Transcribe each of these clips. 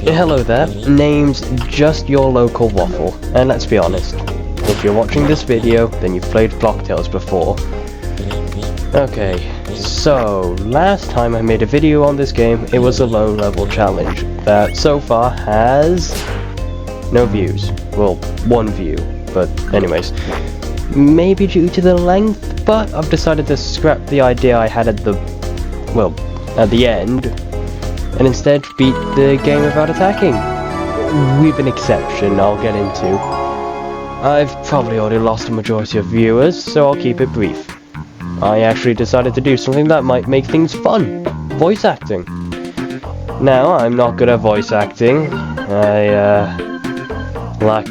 Hello there, name's just your local waffle, and let's be honest, if you're watching this video, then you've played Blocktails before. Okay, so last time I made a video on this game, it was a low level challenge that so far has no views. Well, one view, but anyways, maybe due to the length, but I've decided to scrap the idea I had at the end, and instead beat the game without attacking. With an exception I'll get into. I've probably already lost a majority of viewers, so I'll keep it brief. I actually decided to do something that might make things fun. Voice acting. Now, I'm not good at voice acting. I lack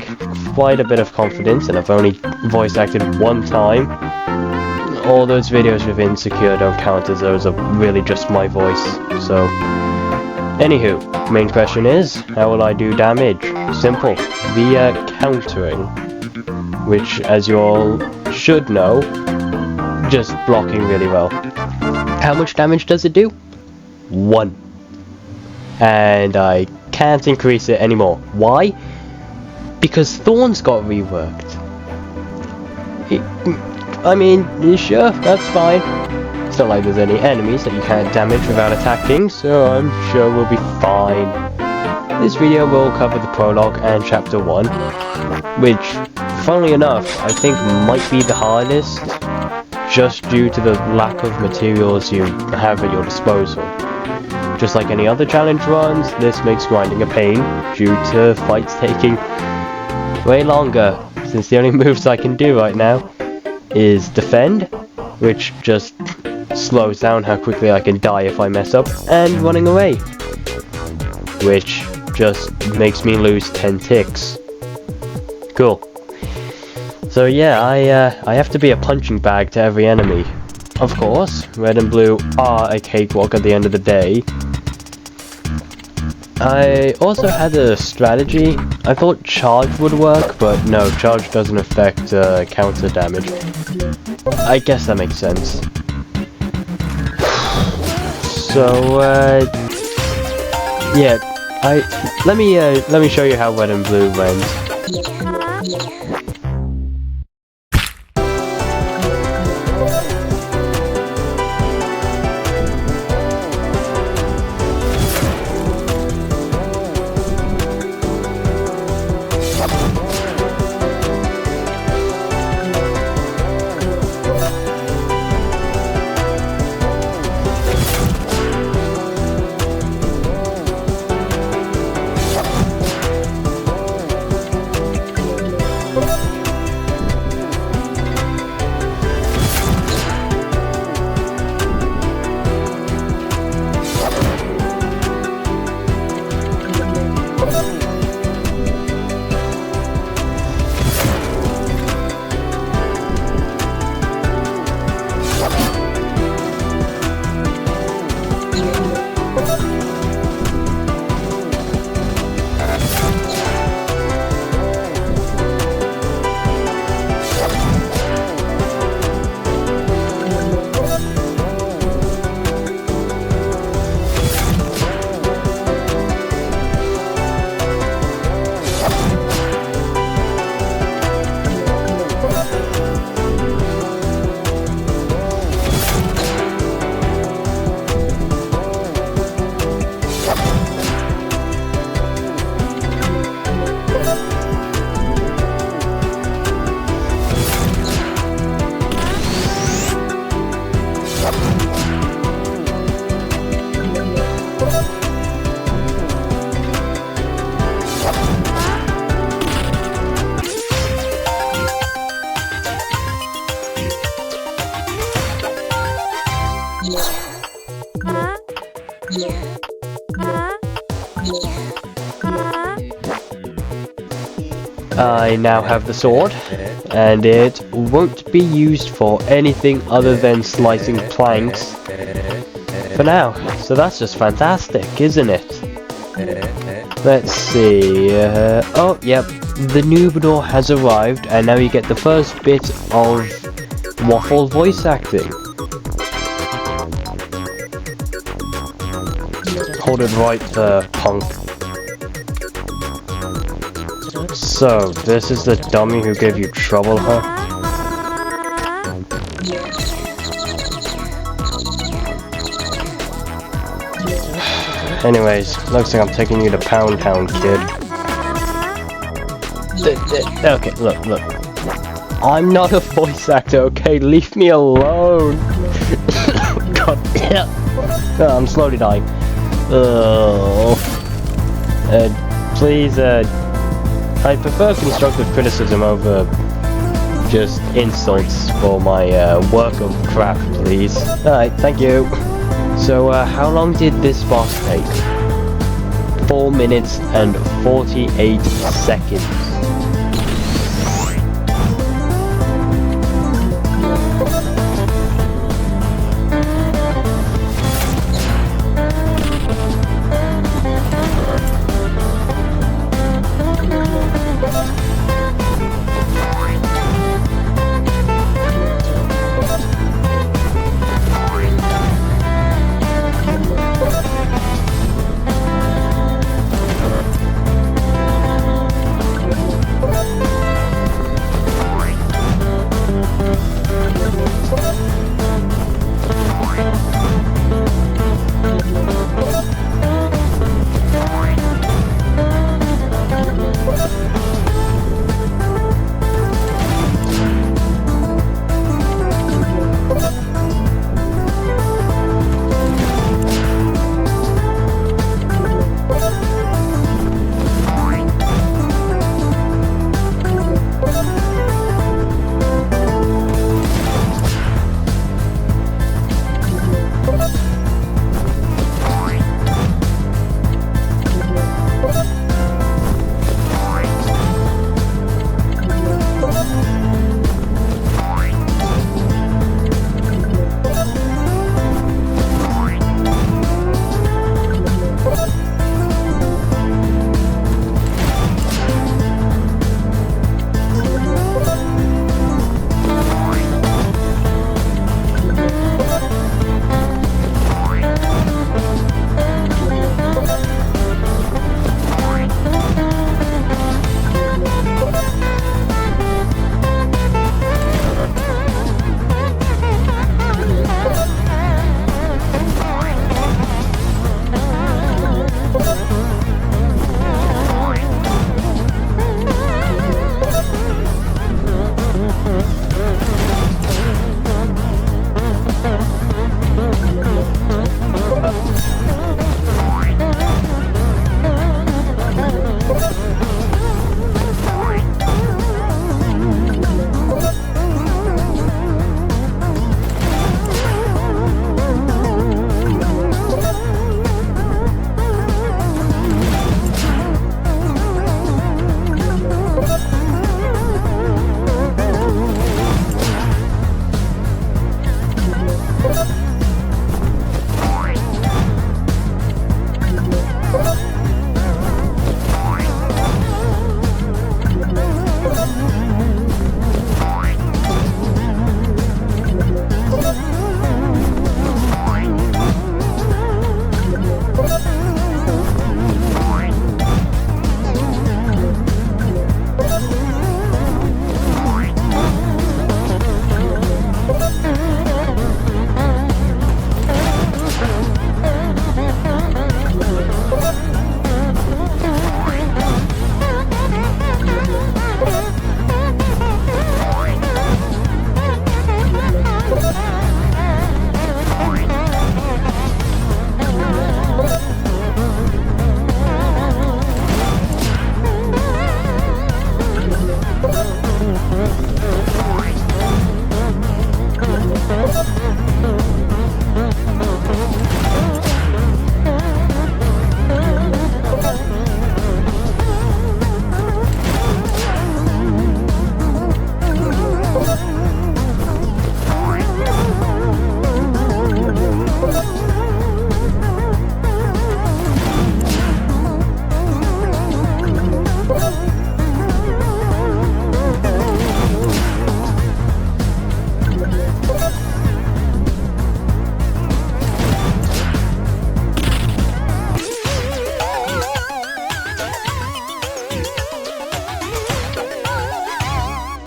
quite a bit of confidence, and I've only voice acted one time. All those videos with Insecure don't count, as those are really just my voice, so... Anywho, main question is, how will I do damage? Simple, via countering, which, as you all should know, just blocking really well. How much damage does it do? 1. And I can't increase it anymore. Why? Because Thorns got reworked. I mean, sure, that's fine. It's not like there's any enemies that you can't damage without attacking, so I'm sure we'll be fine. This video will cover the prologue and chapter 1, which, funnily enough, I think might be the hardest, just due to the lack of materials you have at your disposal. Just like any other challenge runs, this makes grinding a pain, due to fights taking way longer, since the only moves I can do right now is defend, which just slows down how quickly I can die if I mess up, and running away, which just makes me lose 10 ticks. Cool. So yeah, I have to be a punching bag to every enemy. Of course, red and blue are a cakewalk at the end of the day. I also had a strategy. I thought charge would work, but no, charge doesn't affect counter damage. I guess that makes sense. So, yeah, let me show you how red and blue went. I now have the sword, and it won't be used for anything other than slicing planks for now. So that's just fantastic, isn't it? Let's see, oh yep, the Noobador has arrived, and now you get the first bit of Waffle voice acting. Hold it right there, punk. So, this is the dummy who gave you trouble, huh? Anyways, looks like I'm taking you to Pound Town, kid. Okay, look. I'm not a voice actor, okay? Leave me alone! God, yeah. Oh, I'm slowly dying. Please, I prefer constructive criticism over just insults for my work of craft, please. Alright, thank you. So, how long did this boss take? 4 minutes and 48 seconds.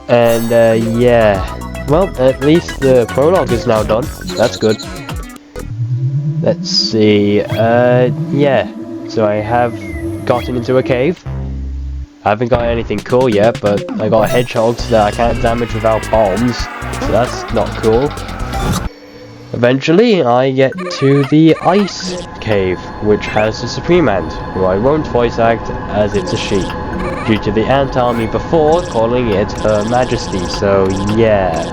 And yeah, well, at least the prologue is now done. That's good. Let's see, yeah, so I have gotten into a cave. I haven't got anything cool yet, but I got hedgehogs that I can't damage without bombs, so that's not cool. Eventually, I get to the Ice Cave, which has the Supreme Ant, who I won't voice act as it's a she, due to the Ant Army before calling it Her Majesty, so yeah.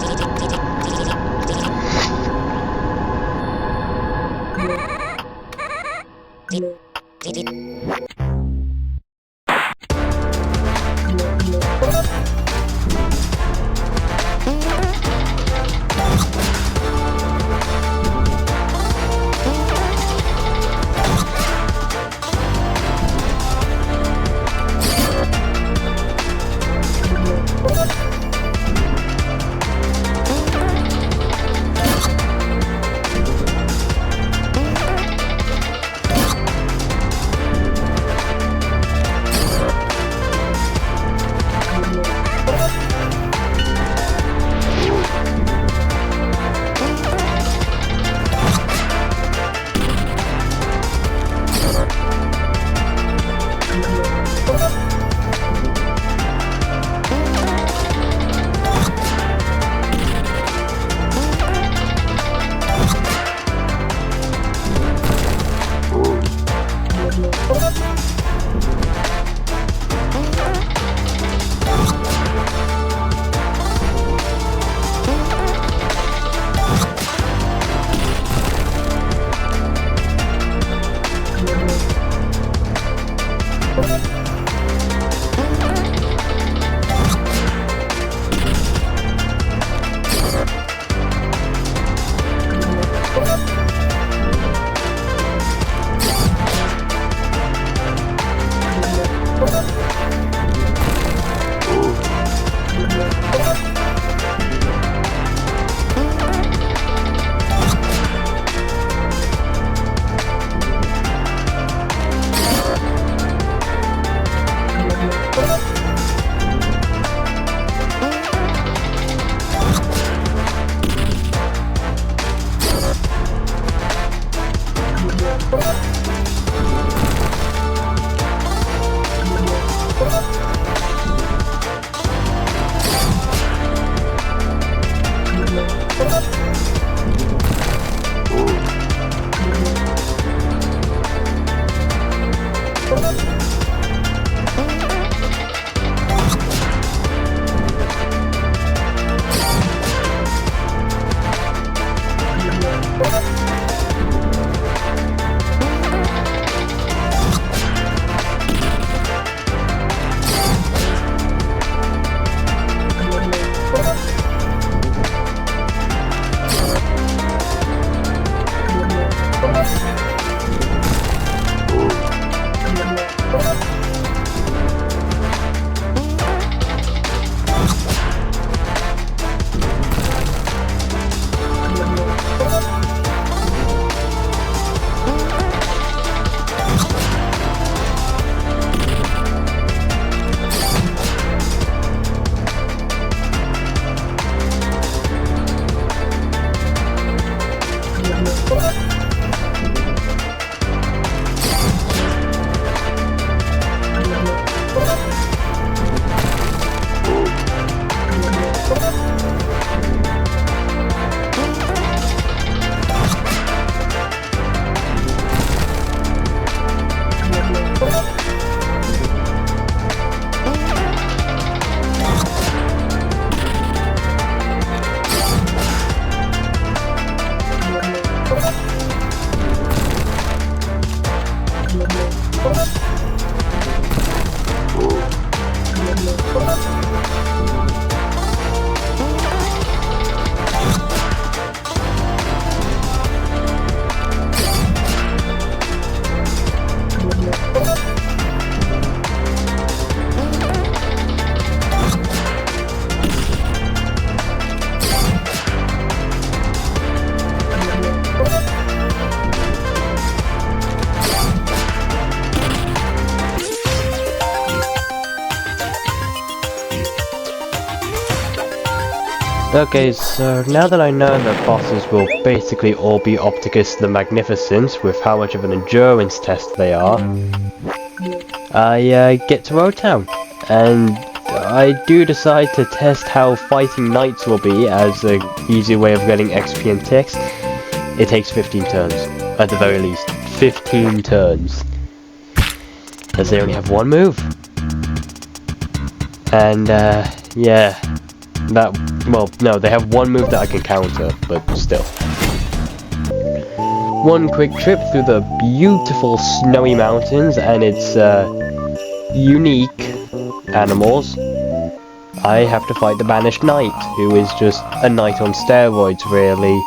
Okay, so now that I know that bosses will basically all be Opticus the Magnificent, with how much of an endurance test they are, I get to Road Town, and I do decide to test how fighting knights will be as an easy way of getting XP and ticks. It takes 15 turns, at the very least. 15 turns. As they only have one move. And, yeah. Well, no, they have one move that I can counter, but still. One quick trip through the beautiful snowy mountains and its, unique animals. I have to fight the Banished Knight, who is just a knight on steroids, really.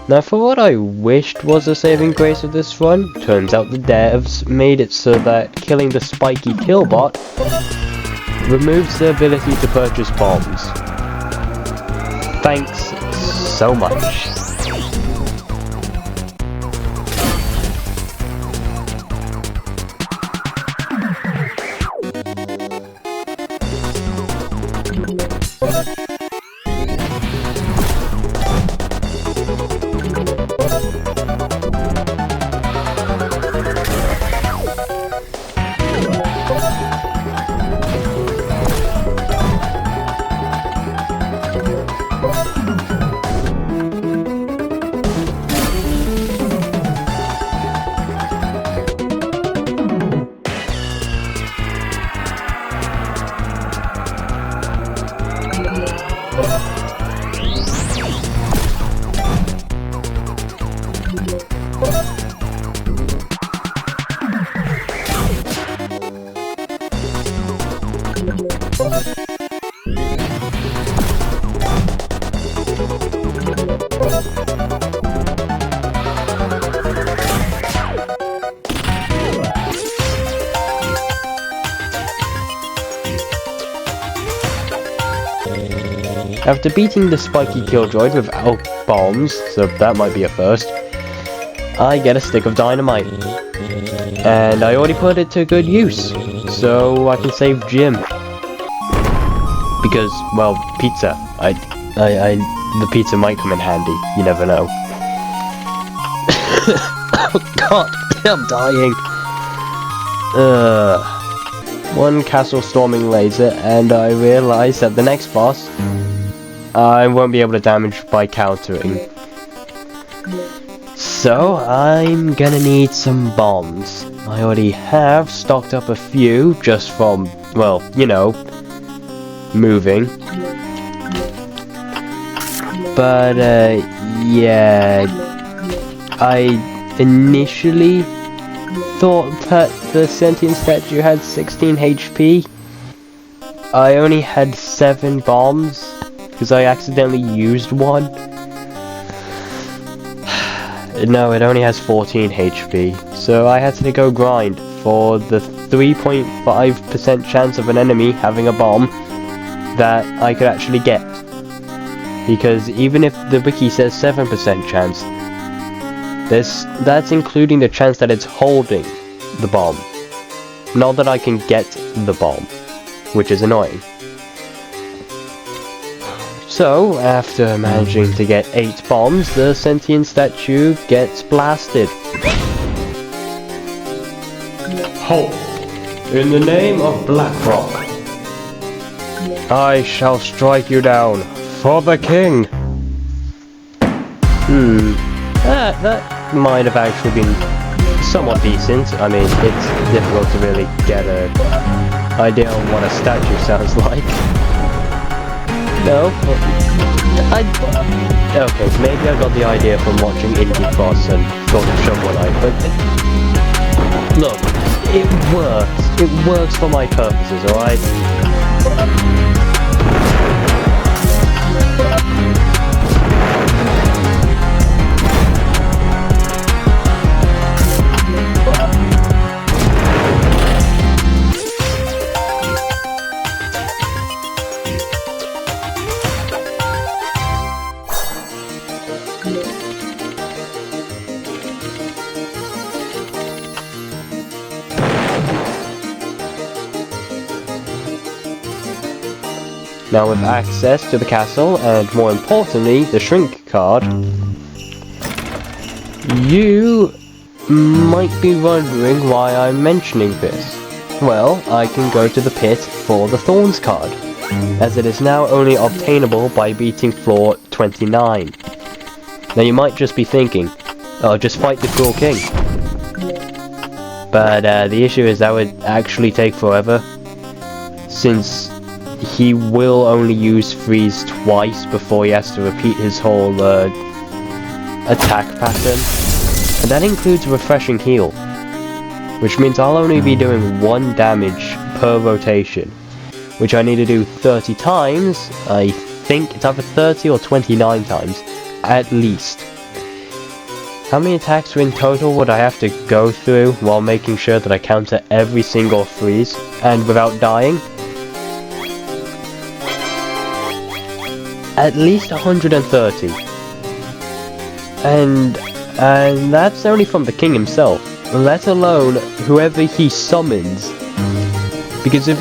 Now for what I wished was a saving grace of this run, turns out the devs made it so that killing the spiky killbot removes the ability to purchase bombs. Thanks so much. After beating the spiky killjoy without bombs, so that might be a first, I get a stick of dynamite. And I already put it to good use, so I can save Jim. Because, well, pizza. The pizza might come in handy, you never know. Oh god, I'm dying. One castle storming laser, and I realize that the next boss I won't be able to damage by countering. So, I'm gonna need some bombs. I already have stocked up a few, just from, well, you know, moving. But, yeah, I initially thought that the sentient statue had 16 HP. I only had 7 bombs, because I accidentally used one. No, it only has 14 HP, so I had to go grind for the 3.5% chance of an enemy having a bomb that I could actually get. Because even if the wiki says 7% chance, that's including the chance that it's holding the bomb. Not that I can get the bomb, which is annoying. So, after managing to get 8 bombs, the sentient statue gets blasted. Halt! In the name of Blackrock, I shall strike you down for the king. That might have actually been somewhat decent. I mean, it's difficult to really get an idea on what a statue sounds like. No? Okay, maybe I got the idea from watching Indie Boss and Gone to Shovel Knight, but look, it works. It works for my purposes, alright? Now with access to the castle, and more importantly, the shrink card, you might be wondering why I'm mentioning this. Well, I can go to the pit for the Thorns card, as it is now only obtainable by beating floor 29. Now you might just be thinking, oh, just fight the Cruel King. But the issue is that would actually take forever, since he will only use freeze twice before he has to repeat his whole attack pattern. And that includes refreshing heal, which means I'll only be doing 1 damage per rotation, which I need to do 30 times. I think it's either 30 or 29 times, at least. How many attacks in total would I have to go through while making sure that I counter every single freeze, and without dying? At least 130. And that's only from the king himself, let alone whoever he summons. Because if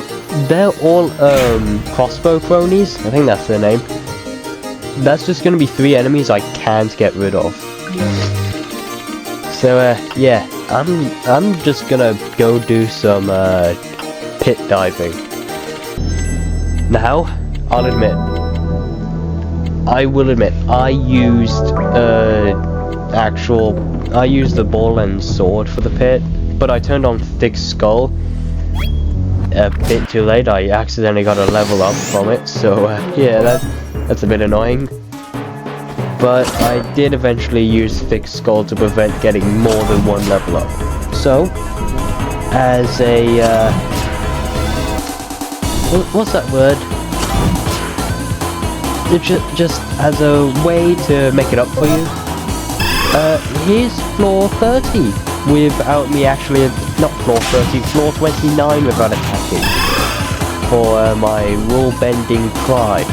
they're all crossbow cronies, I think that's their name, that's just gonna be 3 enemies I can't get rid of. So yeah, I'm just gonna go do some pit diving. Now, I will admit, I used the ball and sword for the pit, but I turned on Thick Skull a bit too late. I accidentally got a level up from it, so yeah, that's a bit annoying. But I did eventually use Thick Skull to prevent getting more than 1 level up. So, as a what's that word? Just as a way to make it up for you, here's floor 30 without me actually, not floor 30, floor 29 without attacking, for my rule bending pride.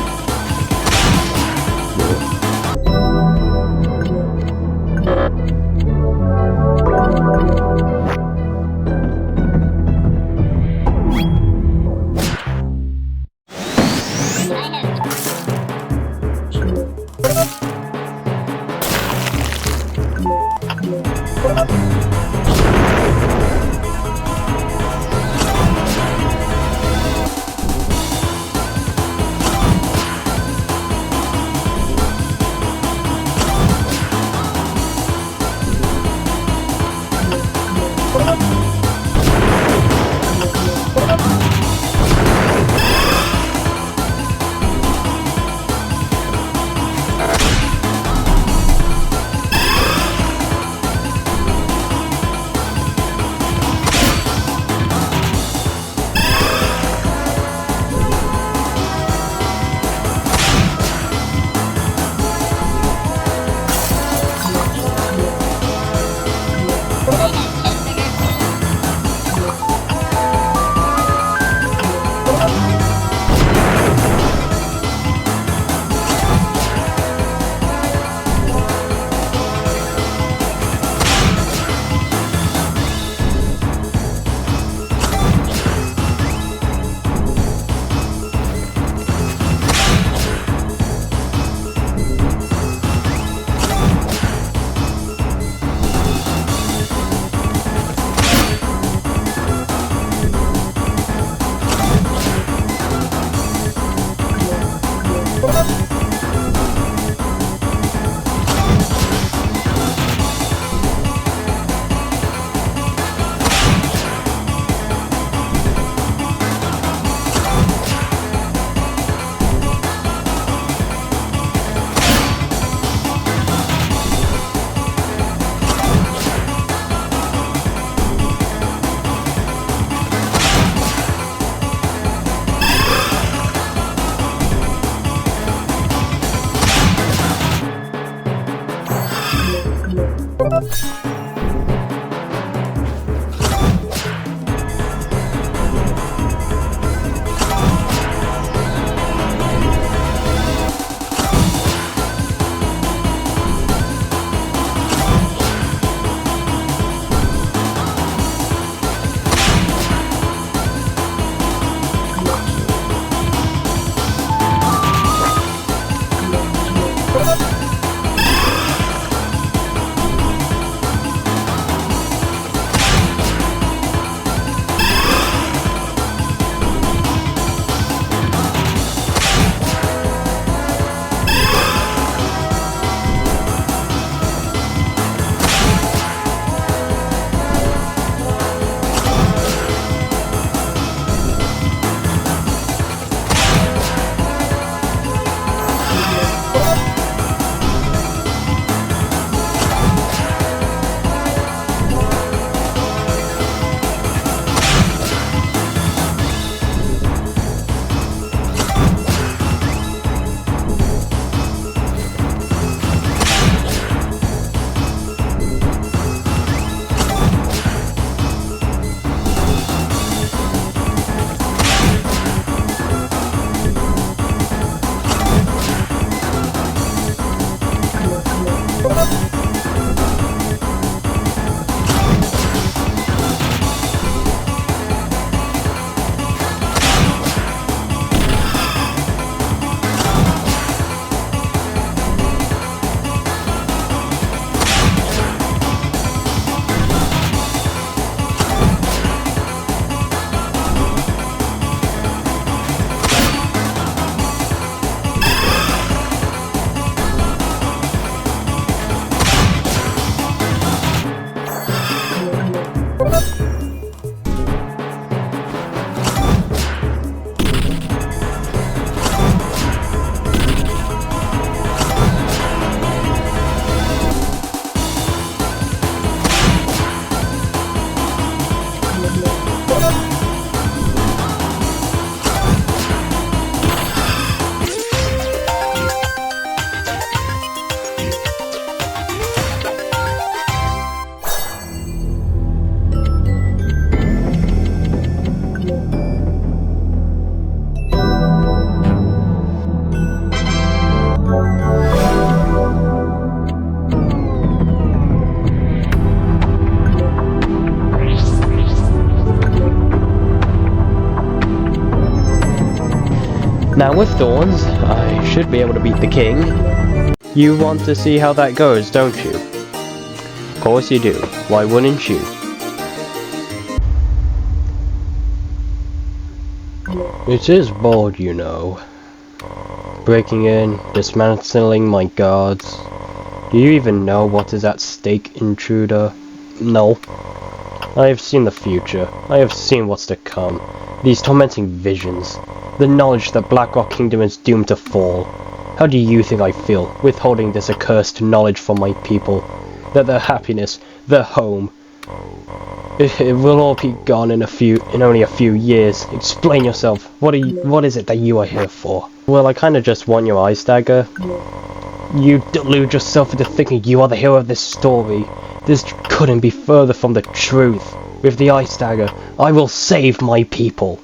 Now with Thorns, I should be able to beat the king. You want to see how that goes, don't you? Of course you do. Why wouldn't you? It is bold, you know. Breaking in, dismantling my guards. Do you even know what is at stake, intruder? No. I have seen the future. I have seen what's to come. These tormenting visions. The knowledge that Blackrock Kingdom is doomed to fall. How do you think I feel, withholding this accursed knowledge from my people? That their happiness, their home, it will all be gone in only a few years. Explain yourself. What is it that you are here for? Well, I kinda just want your ice dagger. You delude yourself into thinking you are the hero of this story. This couldn't be further from the truth. With the ice dagger, I will save my people.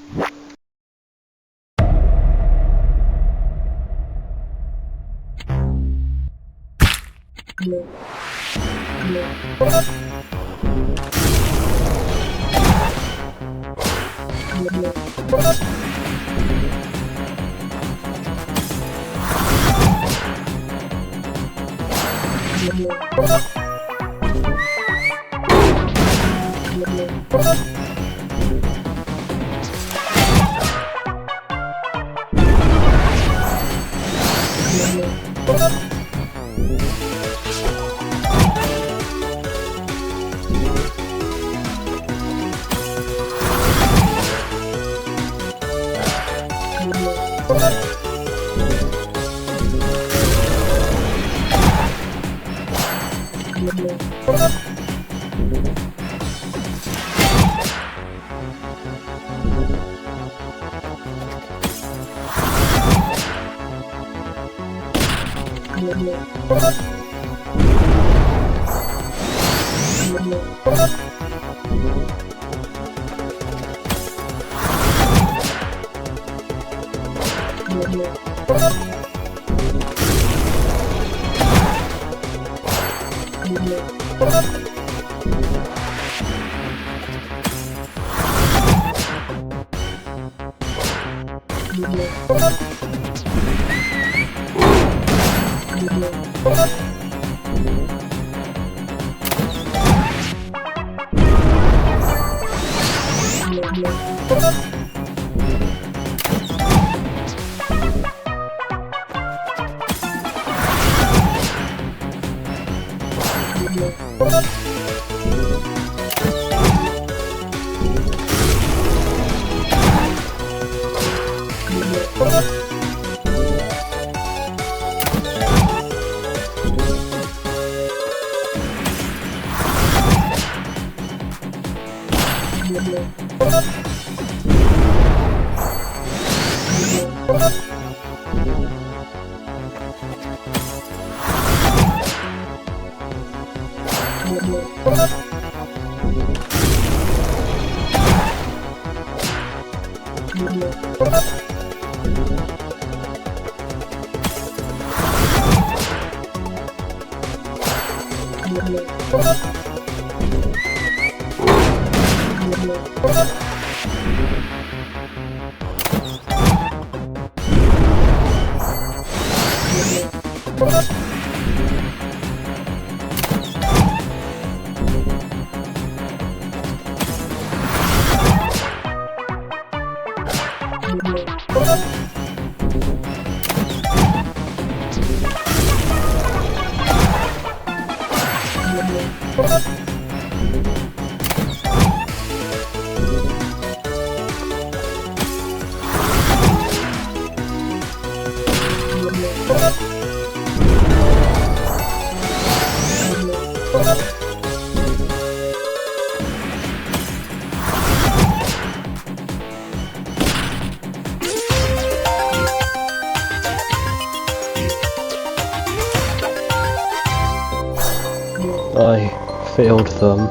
I failed them.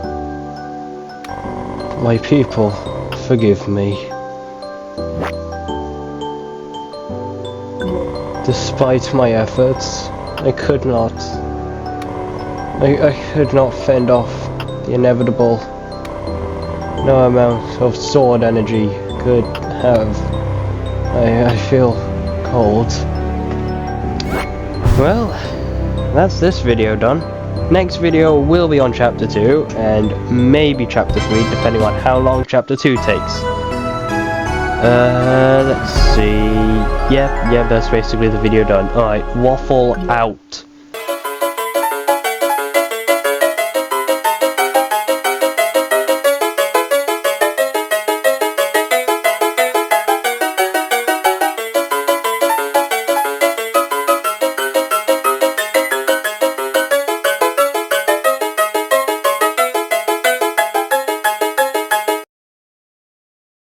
My people, forgive me. Despite my efforts, I could not fend off the inevitable. No amount of sword energy could have. I feel cold. Well, that's this video done. Next video will be on chapter 2 and maybe chapter 3 depending on how long chapter 2 takes. Let's see. Yeah, that's basically the video done. Alright, Waffle out.